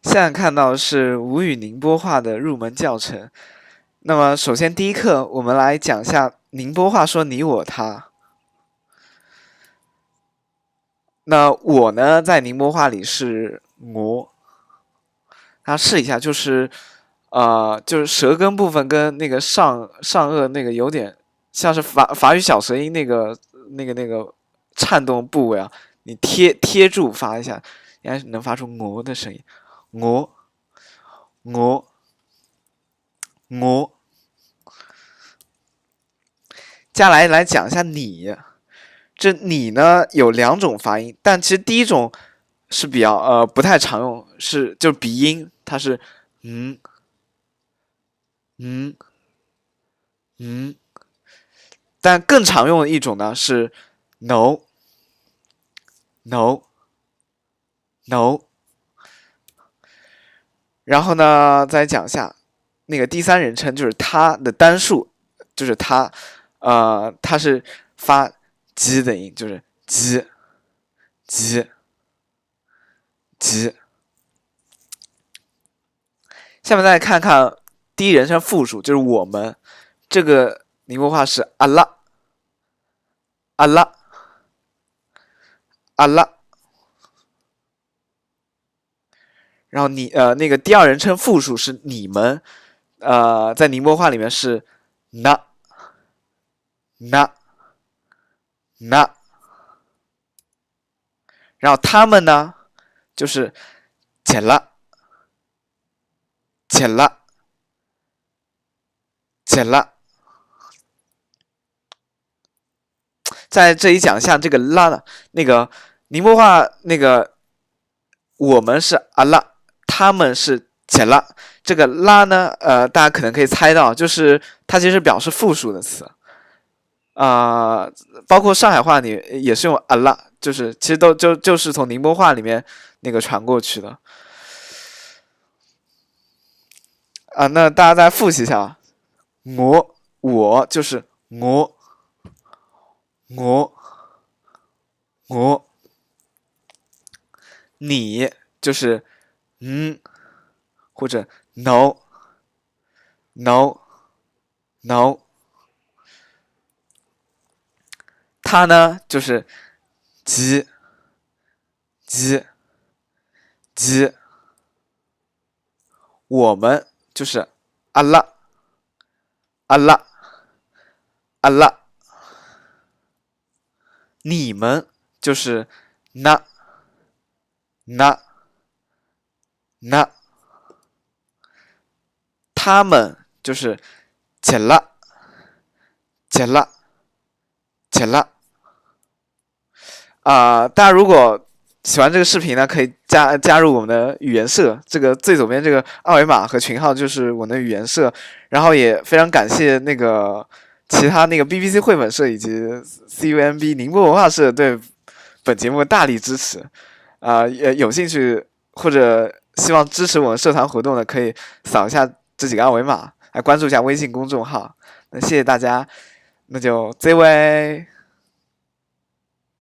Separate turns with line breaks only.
现在看到的是吴语宁波话的入门教程。那么，首先第一课，我们来讲一下宁波话说你我他。那我呢，在宁波话里是我，大家试一下，就是舌根部分跟那个上颚那个有点像是法语小舌音那个颤动部位啊，你贴住发一下，应该能发出我的声音，我我我。接下来讲一下你，这你呢有两种发音，但其实第一种是比较不太常用，就是鼻音，它是嗯嗯嗯，但更常用的一种呢是 no no no，然后呢再讲一下那个第三人称，就是他的单数，就是他，他是发鸡的音，就是鸡鸡鸡。下面再看看第一人称复数，就是我们，这个宁波话是阿拉阿拉阿拉，然后那个第二人称复数是你们，在宁波话里面是那那那，然后他们呢就是切拉切拉切拉。在这里讲一下这个拉的，那个宁波话那个我们是阿拉，他们是切拉。这个拉呢，大家可能可以猜到，就是它其实表示复数的词。包括上海话里也是用阿拉，就是其实就是从宁波话里面那个传过去的。那大家再复习一下，我就是我，你就是或者 no no no， 他呢就是鸡鸡鸡，我们就是阿拉阿拉阿拉，你们就是那那那，他们就是切拉切拉切拉。大家如果喜欢这个视频呢，可以加入我们的语言社，这个最左边这个二维码和群号就是我们的语言社。然后也非常感谢那个其他那个 BBC 绘本社以及 CUMB 宁波文化社对本节目的大力支持。也有兴趣或者希望支持我们社团活动的，可以扫一下这几个二维码，来关注一下微信公众号。那谢谢大家，那就这位。